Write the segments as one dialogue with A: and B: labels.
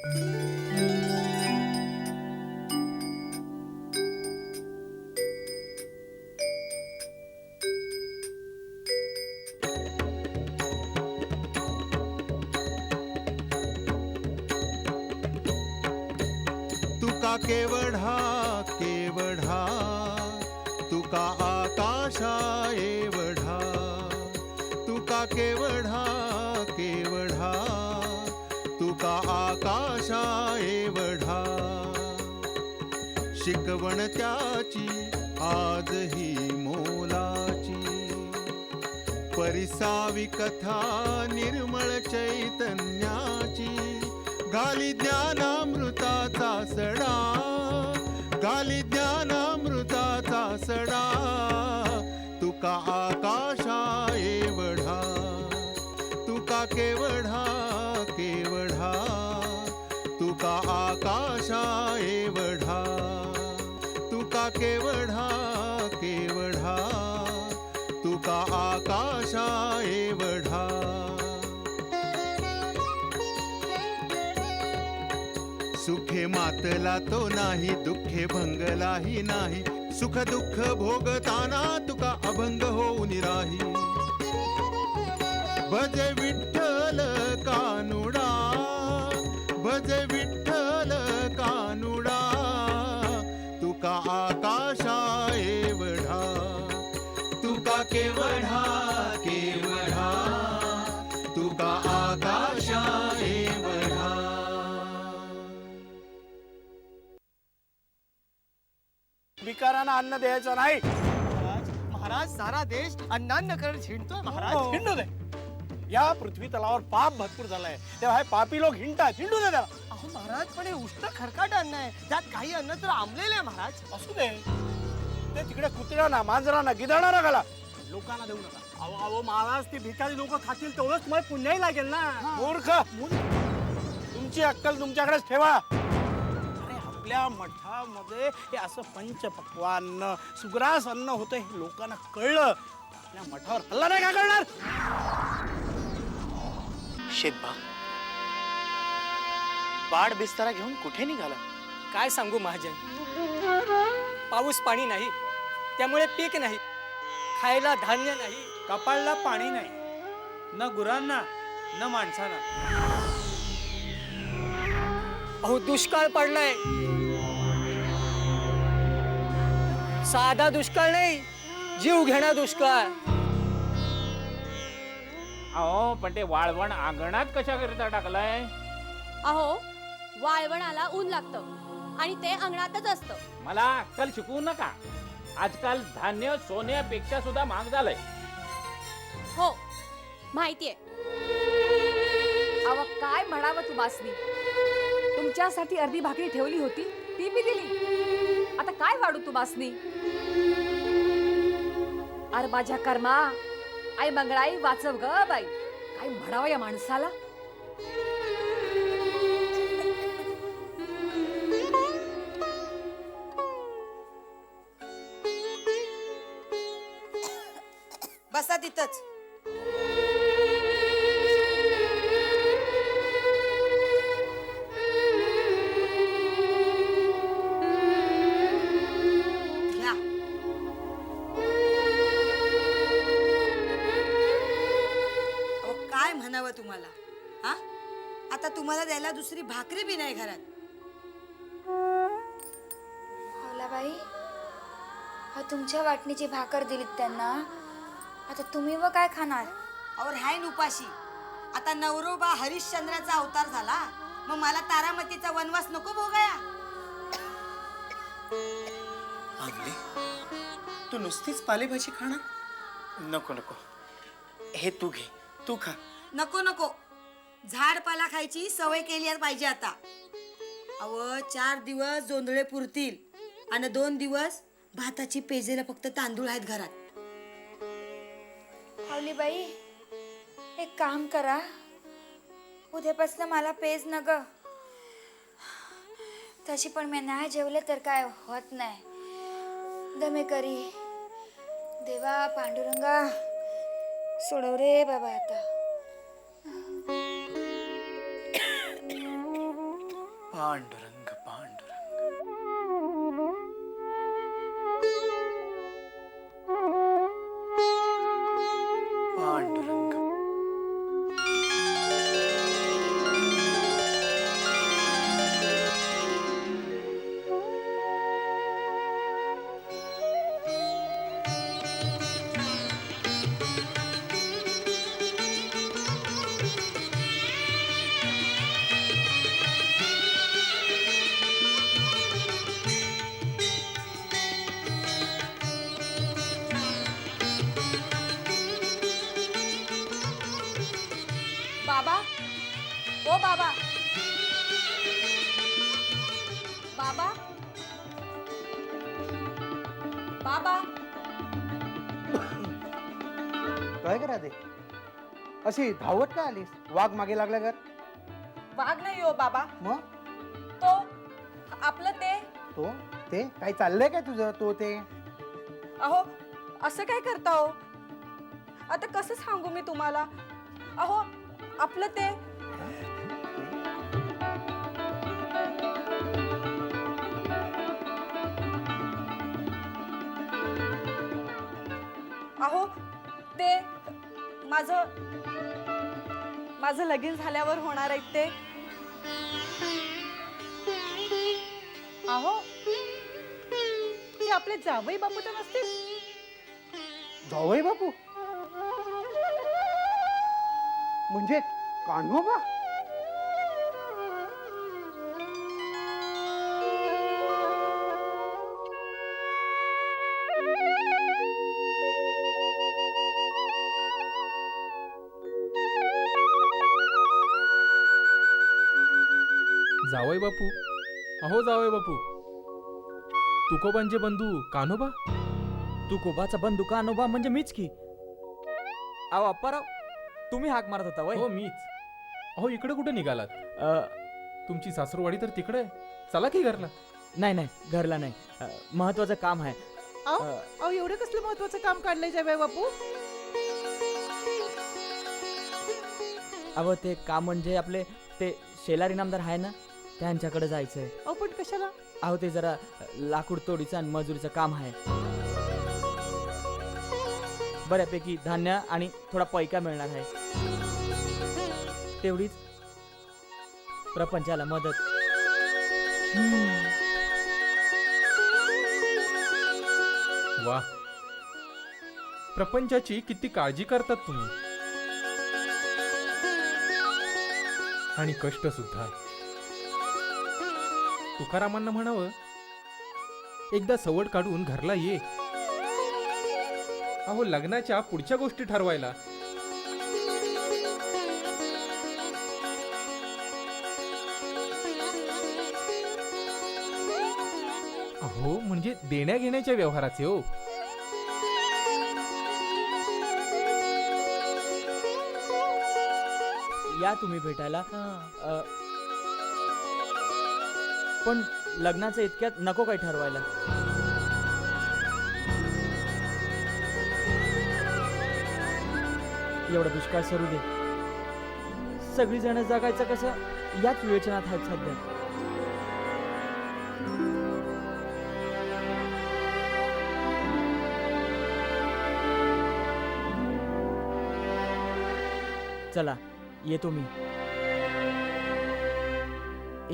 A: तुका केवढा केवढा, तुका आकाशा एवढा, तुका केवढा केवढा, तुका आकाशा एवढा. शिकवण त्याची आजही मोलाची, परिसावी कथा निर्मळ चैतन्याची. गाली ज्ञानामृताचा सडा, गाली ज्ञानामृताचा सडा. तुका आकाशा एवढा, तुका केवढा केवढा, तुका आकाशा एवढा, तुका केवढा केवढा, तुका आकाशा एवढा. सुखे मातला तो नाही, दुःखे भंगलाही नाही. सुख दुःख भोगताना तुका अभंग होऊन राही. भज विठ्ठल कानुडा, भज विठ्ठल कानुडा. तुका आकाशा एवढा, तुका केवढा केवढा, तुका आकाशा एवढा.
B: भिकाऱ्यांना अन्न द्यायचं नाही.
C: महाराज सारा देश अन्नान्न करून हिंडतोय महाराज.
B: हिंडू दे. या पृथ्वी तलावर पाप भरपूर झालाय, तेव्हा हे पापी लोक हिंडतात. हिंडू दे त्याला.
C: अहो महाराज, पण हे उष्ट खरकाट अन्न आहे, त्यात काही अन्न तर आंबलेलं आहे महाराज.
B: असू दे, ते तिकडे कुत्र्यांना मांजरांना गिधाडांना घाला, लोकांना देऊ नका.
C: अहो अहो महाराज, ते भिकारी लोक खातील तेवढंच तुम्हाला पुण्याही लागेल ना.
B: मूर्ख, तुमची अक्कल तुमच्याकडेच ठेवा. अरे आपल्या मठामध्ये हे असं पंचपक्वान्न सुग्रास अन्न होतं, हे लोकांना कळलं. आपल्या मठावर हल्ला नाही का करणार?
D: शेतभाग बाड बिस्तारा घेऊन कुठे निघाला?
E: काय सांगू महाजन, पाऊस पाणी नाही, त्यामुळे पीक नाही, खायला धान्य नाही,
F: कपाळला पाणी नाही, न गुरांना न माणसांना.
E: अहो दुष्काळ पडलाय. साधा दुष्काळ नाही, जीव घेणा दुष्काळ.
F: अहो पण ते वाळवण अंगणात कशा करता टाकलाय?
G: अहो वाळवणाला ऊन लागतं आणि ते अंगणातच असतं.
F: मला अक्कल शिकवू नका. आजकाल धान्य सोन्यापेक्षा सुद्धा महाग झालंय.
G: हो माहितीये.
H: अव काय म्हणावं तू बासनी, तुमच्यासाठी अर्धी भाकरी ठेवली होती ती बी दिली. आता काय वाढू तू बासनी? अरे माझ्या कर्मा, आई मंगळाई वाचव ग बाई. काय म्हणावं या माणसाला.
I: बसा तिथंच. काय म्हणावं तुम्हाला? हा, आता तुम्हाला द्यायला दुसरी भाकरी बी नाही घरात.
J: बाई, तुमच्या वाटणीची भाकर दिलीत त्यांना, आता तुम्ही व काय खाणार?
I: और हाय उपाशी. आता नवरोबा हरिश्चंद्राचा अवतार झाला, मग मला तारामतीचा वनवास नको भोगाया?
D: आंबली, तू नुसतीच पालेभाजी खाणार? नको नको, हे तू घे, तू खा.
I: नको नको, झाडपाला खायची सवय केली पाहिजे आता. अव 4 दिवस जोंधळे पुरतील आणि 2 दिवस भाताची पेजेला फक्त तांदूळ आहेत घरात.
J: बाई, एक काम करा, उद्यापासून मला पेज न ग. तशी पण मी नाही जेवले तर काय होत नाही. दमे करी. देवा पांडुरंगा, सोडव रे बाबा आता.
D: पांडुरंग पांडुरंग. पांडुरंग.
G: बाबा, ओ बाबा, बाबा, बाबा.
B: काय करा दे अशी धावत का आलीस? वाघ मागे लागला घर?
H: वाघ नाही हो बाबा,
B: मग
H: तो आपलं ते.
B: तो ते काही चाललंय काय तुझं? तो ते
H: अहो असं काय करता हो? आता कसं सांगू मी तुम्हाला? अहो आपलं ते. अहो ते माझं लगीन झाल्यावर होणार आहे ते. अहो ते आपले जावई बापू तर नसतील?
B: जावई बापू म्हणजे कान्होबा?
K: जावई बापू, अहो जावई बापू, तुकोबांचे बंधू कान्होबा.
E: तुकोबाचा बंधू कान्होबा म्हणजे मीच की. अहो अप्पाराव, तुम्ही हाक मारत होता वय?
K: हो मीच. अहो इकडे कुठे निघालात? तुमची सासूरवाडी तर तिकडे आहे. चला की घरला.
E: नाही नाही, घरला नाही. महत्वाचं काम आहे.
H: अहो एवढं कसलं महत्वाचं काम काढलंय जावई बापू?
E: अहो ते काम म्हणजे आपले ते शेलार इनामदार आहे ना, त्यांच्याकडे जायचंय.
H: अहो पण कशाला?
E: अहो ते जरा लाकूड तोडीचं आणि मजुरीचं काम आहे. बऱ्यापैकी धान्य आणि थोडा पैका मिळणार आहे. तेवढीच प्रपंचाला मदत.
K: वा, प्रपंचाची किती काळजी करतात तुम्ही. आणि कष्ट सुद्धा. तुकारामांना म्हणावं, एकदा सवड काढून घरला ये. अहो लग्नाच्या पुढच्या गोष्टी ठरवायला. अहो म्हणजे देण्या घेण्याच्या व्यवहाराचे हो.
E: या तुम्ही भेटायला. पण लग्नाचं इतक्यात नको काही ठरवायला. एवढा दुष्काळ सरू दे. सगळी जण जगायचं कसं याच विवेचनात आहेत सध्या. चला येतो मी.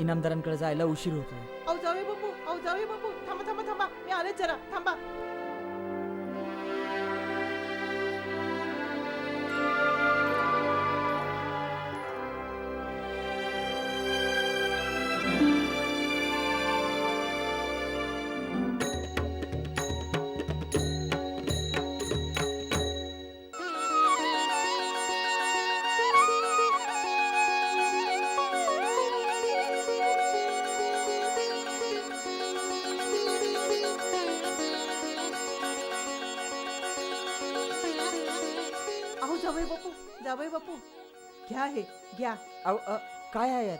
E: इनामदारांकडे जायला उशीर होतोय.
H: अहो जावई बापू, थांबा, मी आले जरा, थांबा. जावई बापू घ्या हे घ्या.
E: अहो काय आहे यात?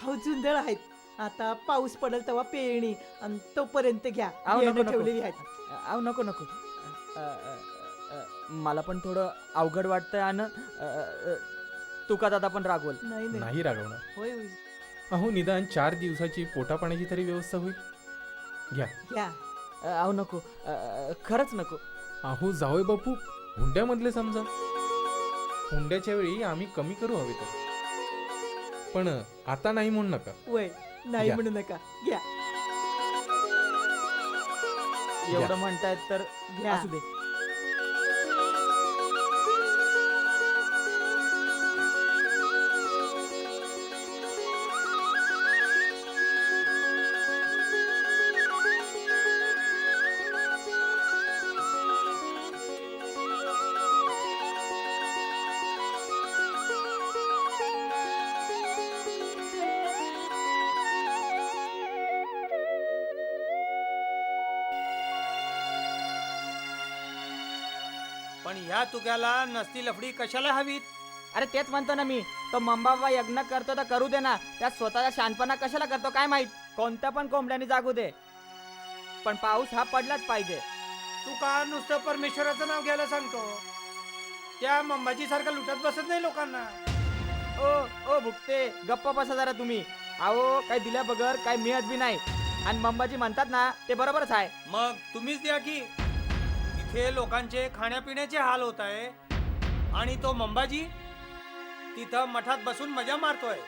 H: अहो जुंधळ आहेत. आता पाऊस पडेल तेव्हा पेरणी आणि तोपर्यंत घ्या.
E: अहो नको नको.
H: ठेवलेली आहेत.
E: अहो नको नको. मला पण थोडं अवघड वाटतंय आणि तुका दादा पण रागवल.
H: नाही
K: नाही रागवणार.
H: होय
K: अहो निदान 4 दिवसाची पोटापाण्याची तरी व्यवस्था होईल. घ्या.
C: घ्या. अहो नको, खरंच नको.
K: अहो जावई बापू, हुंड्यामधले समजा. हुंड्याच्या वेळी आम्ही कमी करू हवे तर, पण आता नाही म्हणू नका.
C: वय नाही
K: घ्या.
C: म्हणू नका. घ्या. एवढं म्हणतायत तर घ्या. असू दे.
E: पण ह्या तुक्याला नसती लफडी कशाला हवीत?
C: अरे तेच म्हणतो ना मी, तो मंबाबा यज्ञ करतो तर करू दे ना. त्यात स्वतःचा शानपणा कशाला करतो काय माहित. कोणत्या पण कोंबड्याने जागू दे, पण पाऊस हा पडलाच पाहिजे.
B: तू का नुसतं परमेश्वराचं नाव घ्यायला सांगतो? त्या मंबाजी सारखा लुटत बसत नाही लोकांना.
C: ओ भुकते, गप्प बसा जरा तुम्ही. अहो काय दिल्या बगर काय मिळत बी नाही. आणि मंबाजी म्हणतात ना ते बरोबरच आहे.
E: मग तुम्हीच द्या की. इथे लोकांचे खाण्यापिण्याचे हाल होत आहे आणि तो मंबाजी तिथं मठात बसून मजा मारतोय.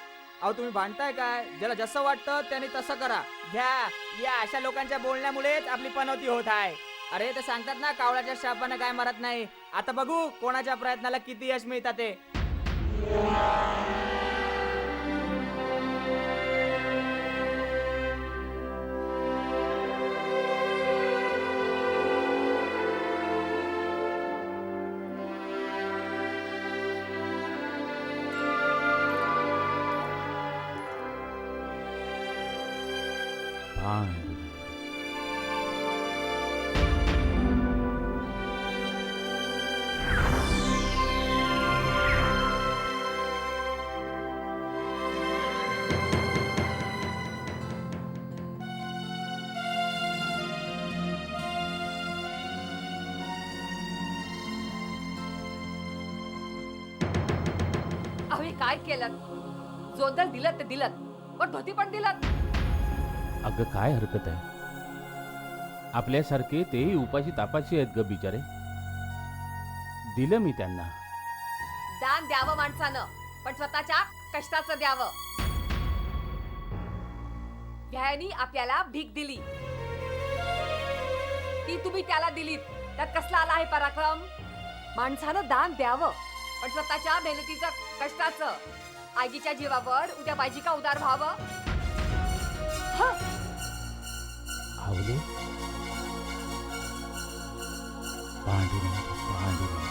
C: अहो तुम्ही भांडताय काय? ज्याला जसं वाटतं त्याने तसं करा. घ्या. या अशा लोकांच्या बोलण्यामुळेच आपली पनौती होत आहे. अरे ते सांगतात ना कावळ्याच्या शापानं काय मरत नाही. आता बघू कोणाच्या प्रयत्नाला किती यश मिळतात ते.
H: अहो हे काय केलं? जोंधळ दिलं ते दिलं, पण धोती पण दिलं.
F: अगं काय हरकत आहे? आपल्यासारखे तेही उपाशी तापाशी आहेत ग बिचारे. दिलं मी त्यांना.
H: दान द्यावं माणसानं, पण स्वतःच्या कष्टाचं द्यावं. भ्यानी आपल्याला भीक दिली, ती तुम्ही त्याला दिलीत. त्यात कसला आला आहे पराक्रम? माणसानं दान द्यावं, पण स्वतःच्या मेहनतीचं कष्टाचं. आगीच्या जीवावर उद्या बाजी का उदार व्हावं?
F: आवले पांडुरंग पांडुरंग.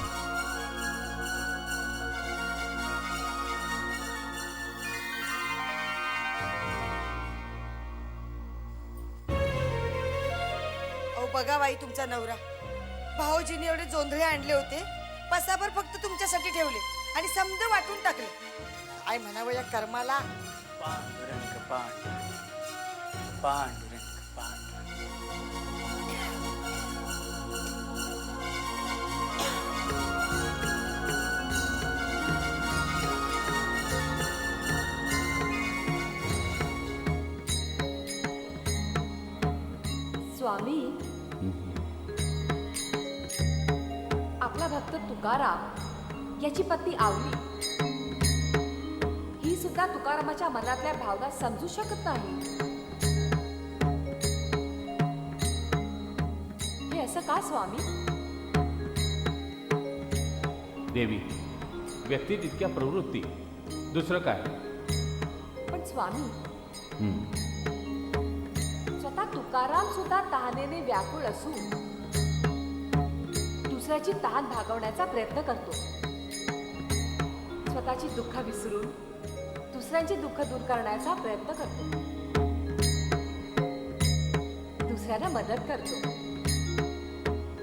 I: अहो बघा बाई तुमचा नवरा. भाऊजीने एवढे जोंधळे आणले होते, पसाभर फक्त तुमच्यासाठी ठेवले आणि समज वाटून टाकले. काय म्हणावं या कर्माला.
D: पांडुरंग पांडुरंग पांडुरंग पांडुरंग.
H: स्वामी, आपला भक्त तुकाराम याची पत्नी आवली ही सुद्धा तुकारामाच्या मनातल्या भावना समजू शकत नाही. हे असं का स्वामी?
F: देवी, व्यक्ती तितक्या प्रवृत्ती, दुसरं काय.
H: पण स्वामी, स्वतः तुकाराम सुद्धा तहानेने व्याकुळ असून दुसऱ्याची तहान भागवण्याचा प्रयत्न करतो. स्वतःची दुःख विसरून दुसऱ्यांची दुःख दूर करण्याचा प्रयत्न करतो. दुसऱ्यांना मदत करतो.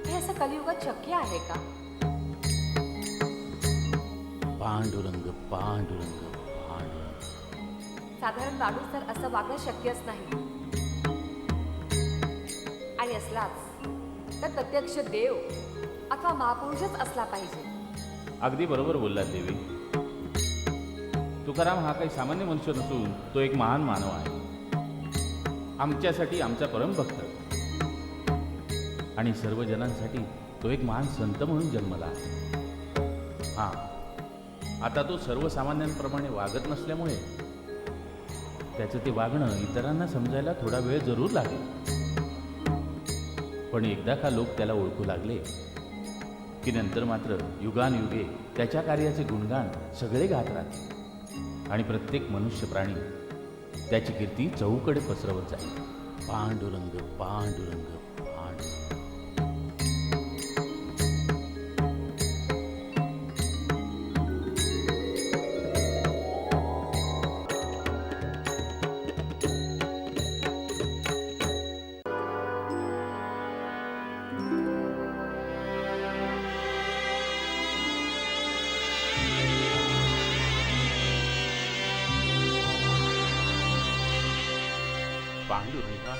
H: हे असं कलियुगात शक्य आहे का?
F: पांडुरंग पांडुरंग पांडुरंग.
H: साधारण माणूस तर असं वागणं शक्यच नाही. आणि असलाच तर प्रत्यक्ष देव अथवा महापुरुषच असला पाहिजे.
F: अगदी बरोबर बोललात देवी. तुकाराम हा काही सामान्य मनुष्य नसून तो एक महान मानव आहे. आमच्यासाठी आमचा परमभक्त आणि सर्व जनांसाठी तो एक महान संत म्हणून जन्मला आहे. हा, आता तो सर्वसामान्यांप्रमाणे वागत नसल्यामुळे त्याचं ते वागणं इतरांना समजायला थोडा वेळ जरूर लागेल. पण एकदा का लोक त्याला ओळखू लागले की नंतर मात्र युगानयुगे त्याच्या कार्याचे गुणगान सगळे गात राहतील आणि प्रत्येक मनुष्य प्राणी त्याची कीर्ती चहूकडे पसरवत जाईल. पांडुरंग पांडुरंग पांडुरंग. पांडुरंगा.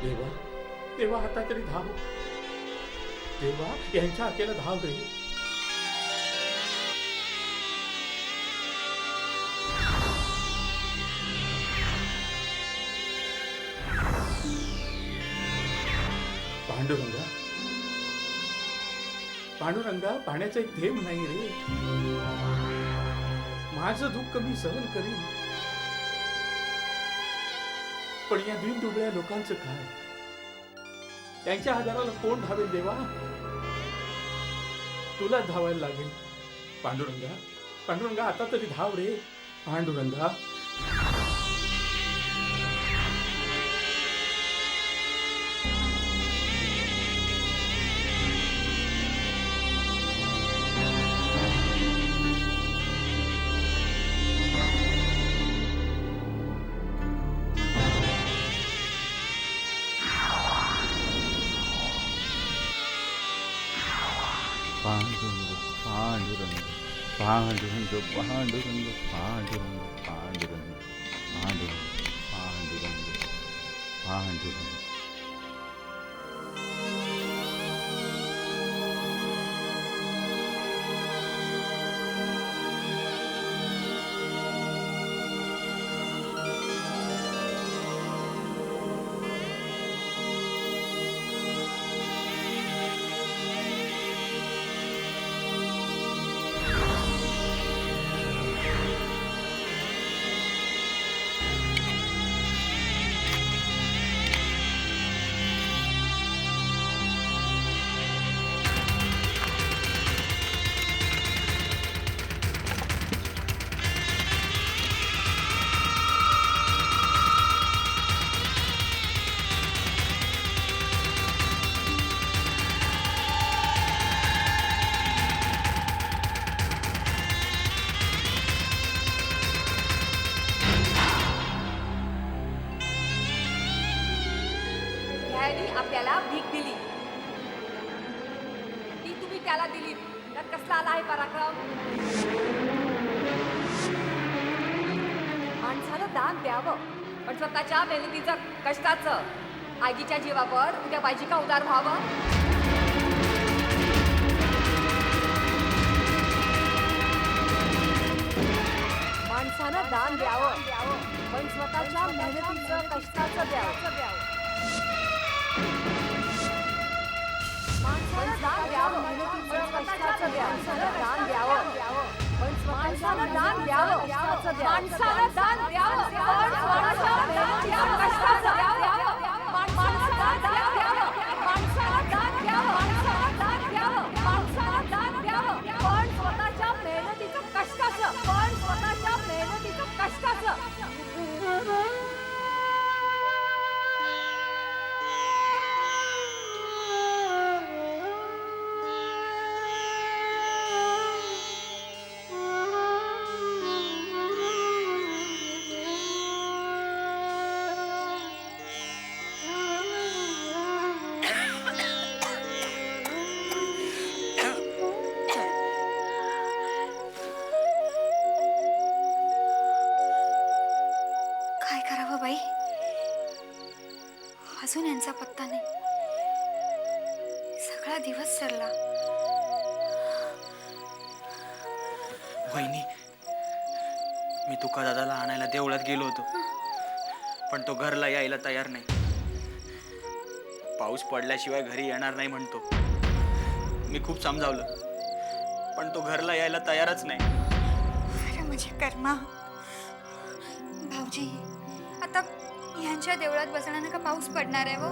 K: देवा देवा आता तरी धाव. देवा यांच्या हाकेला धाव रे. पांडुरंगा पांडुरंगा पाण्याचा एक थेंब नाही रे. माझं दुःख मी सहन करीन, पण या दीनदुबळ्या लोकांचं काय? त्यांच्या आधाराला कोण धावेल देवा? तुला धावायला लागेल. पांडुरंगा पांडुरंगा आता तरी धाव रे. पांडुरंगा
F: पांडुरंग पांडुरंग पांडुरंग पांडुरंग पांडुरंग पांडुरंग पांडुरंग पांडुरंग पांडुरंग.
H: ह्यानी आपल्याला भीक दिली, ती तुम्ही त्याला दिली. त्यात कसला आला आहे पराक्रम? माणसानं दान द्यावं, पण स्वतःच्या मेहनतीचं कष्टाचं आगीच्या जीवावर उद्या पाहिजे का उदार व्हावं? माणसानं दान द्यावं, पण स्वतःच्या मेहनतीचं कष्टाचं द्यावं. माणसानं दान द्यावं, मेहनतीचं कष्टाचं द्यावं. दान द्यावं, पण माणसानं दान द्यावं, माणसानं दान द्यावं, पण स्वतःच्या मेहनतीचं कष्टाचं द्यावं. माणसानं दान द्यावं, माणसानं दान द्यावं, माणसानं दान द्यावं, माणसानं दान द्यावं, पण स्वतःच्या मेहनतीचं कष्टाचं, पण स्वतःच्या मेहनतीचं कष्टाचं.
J: अजून यांचा पत्ता नाही. सगळा दिवस सरला.
D: वहिनी मी तुका दादाला आणायला देवळात गेलो होतो, पण तो घरला यायला तयार नाही. पाऊस पडल्याशिवाय घरी येणार नाही म्हणतो. मी खूप समजावलं, पण तो घरला यायला तयारच नाही.
J: अरे म्हणजे कर्मा भाऊजी, आता ह्यांच्या देवळात बसण्यानं का पाऊस पडणार आहे वो?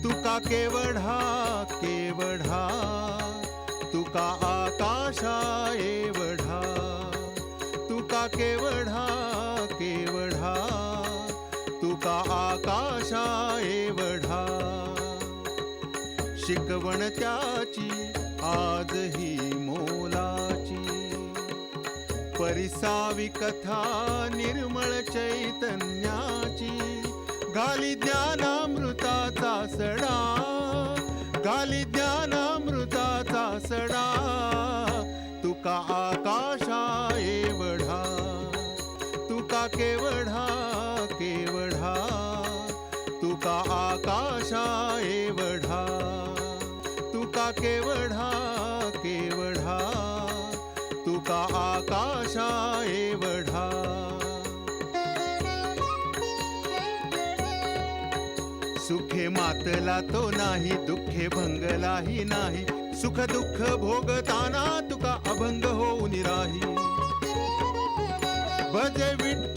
A: तुका केवढा केवढा, तुका आकाशा एवढा, तुका केवढा केवढा, तुका आकाशा एवढा. शिकवण त्याची आजही मोलाची, परिसावी कथा निर्मळ चैतन्याची. गाली ज्ञानामृताचा सडा, गाली ज्ञानामृताचा सडा. तुका आकाशा एवढा, तुका केवढा केवढा, तुका आकाशा एवढा, तुका केवढा केवढा, तुका आकाशा एवढा. सुखे मातला तो नाही, दुःखे भंगलाही नाही. सुख दुःख भोगताना तुका अभंग होऊन राही. भजे विठ्ठल